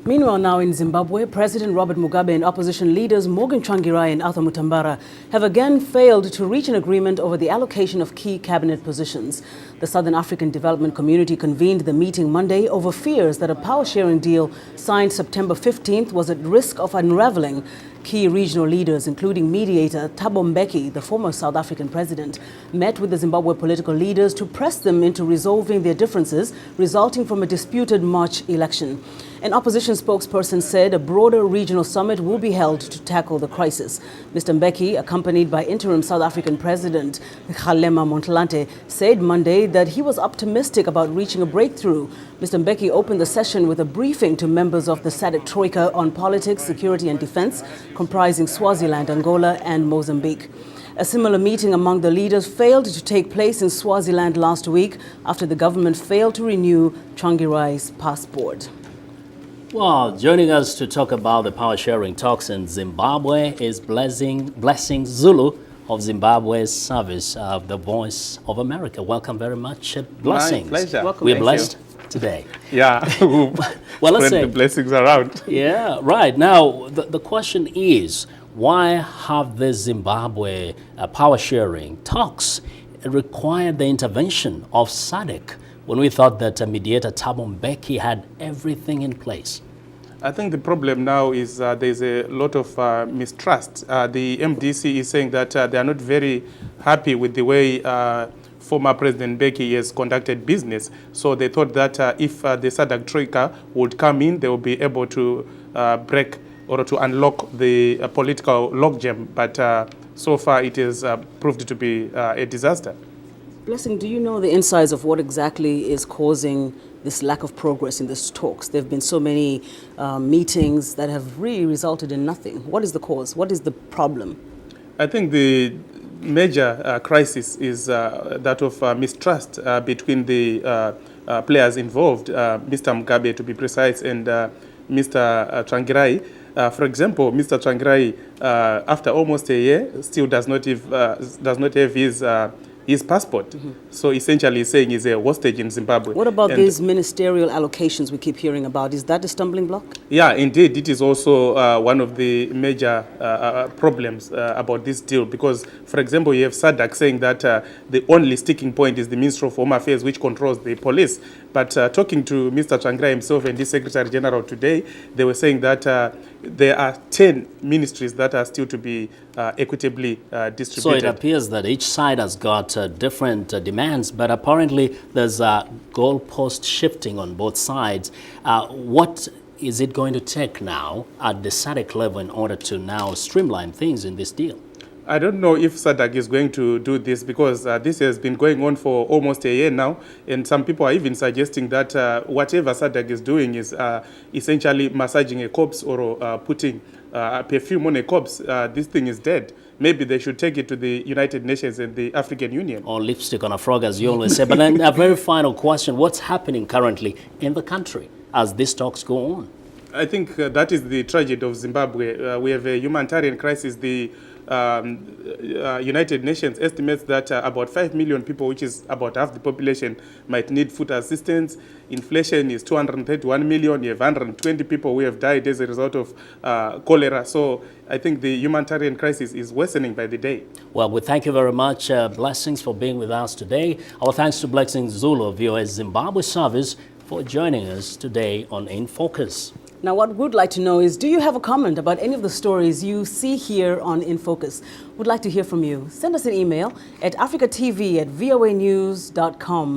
Meanwhile, now in Zimbabwe, President Robert Mugabe and opposition leaders Morgan Tsvangirai and Arthur Mutambara have again failed to reach an agreement over the allocation of key cabinet positions. The Southern African Development Community convened the meeting Monday over fears that a power-sharing deal signed September 15th was at risk of unraveling. Key regional leaders, including mediator Thabo Mbeki, the former South African president, met with the Zimbabwe political leaders to press them into resolving their differences resulting from a disputed March election. An opposition spokesperson said a broader regional summit will be held to tackle the crisis. Mr. Mbeki, accompanied by interim South African President Kgalema Motlanthe, said Monday that he was optimistic about reaching a breakthrough. Mr. Mbeki opened the session with a briefing to members of the SADC Troika on politics, security and defense, comprising Swaziland, Angola and Mozambique. A similar meeting among the leaders failed to take place in Swaziland last week after the government failed to renew Tsvangirai's passport. Well, joining us to talk about the power-sharing talks in Zimbabwe is Blessing Zulu of Zimbabwe's service of the Voice of America. Welcome very much, Blessings. My pleasure. Welcome. We're blessed today. Yeah, well, let's spread say the blessings around. Yeah, right. Now, the question is, why have the Zimbabwe power-sharing talks required the intervention of SADC when we thought that mediator Thabo Mbeki had everything in place? I think the problem now is there's a lot of mistrust. The MDC is saying that they are not very happy with the way former President Mbeki has conducted business. So they thought that if the SADC Troika would come in, they will be able to break or to unlock the political logjam. But so far it has proved to be a disaster. Blessing, do you know the insides of what exactly is causing this lack of progress in these talks? There have been so many meetings that have really resulted in nothing. What is the cause? What is the problem? I think the major crisis is that of mistrust between the players involved, Mr. Mugabe to be precise, and Mr. Tsvangirai. For example, Mr. Tsvangirai, after almost a year, still does not have his passport. Mm-hmm. So essentially he's saying he's a hostage in Zimbabwe. What about these ministerial allocations we keep hearing about? Is that a stumbling block? Yeah, indeed. It is also one of the major problems about this deal because, for example, you have SADC saying that the only sticking point is the Ministry of Home Affairs, which controls the police. But talking to Mr. Tsvangirai himself and the Secretary General today, they were saying that there are 10 ministries that are still to be equitably distributed. So it appears that each side has got different demands, but apparently there's a goalpost shifting on both sides. What is it going to take now at the SADC level in order to now streamline things in this deal? I don't know if SADC is going to do this because this has been going on for almost a year now, and some people are even suggesting that whatever SADC is doing is essentially massaging a corpse or putting perfume on a corpse. This thing is dead. Maybe they should take it to the United Nations and the African Union. Or lipstick on a frog, as you always say. But then a very final question, what's happening currently in the country as these talks go on? I think that is the tragedy of Zimbabwe. We have a humanitarian crisis. The United Nations estimates that about 5 million people, which is about half the population, might need food assistance. Inflation is 231 million. You have 120 people who have died as a result of cholera. So I think the humanitarian crisis is worsening by the day. Well, we thank you very much, Blessings, for being with us today. Our thanks to Blessing Zulu of VOA Zimbabwe service for joining us today on In Focus. Now, what we'd like to know is, do you have a comment about any of the stories you see here on In Focus? We'd like to hear from you. Send us an email at africatv@voanews.com.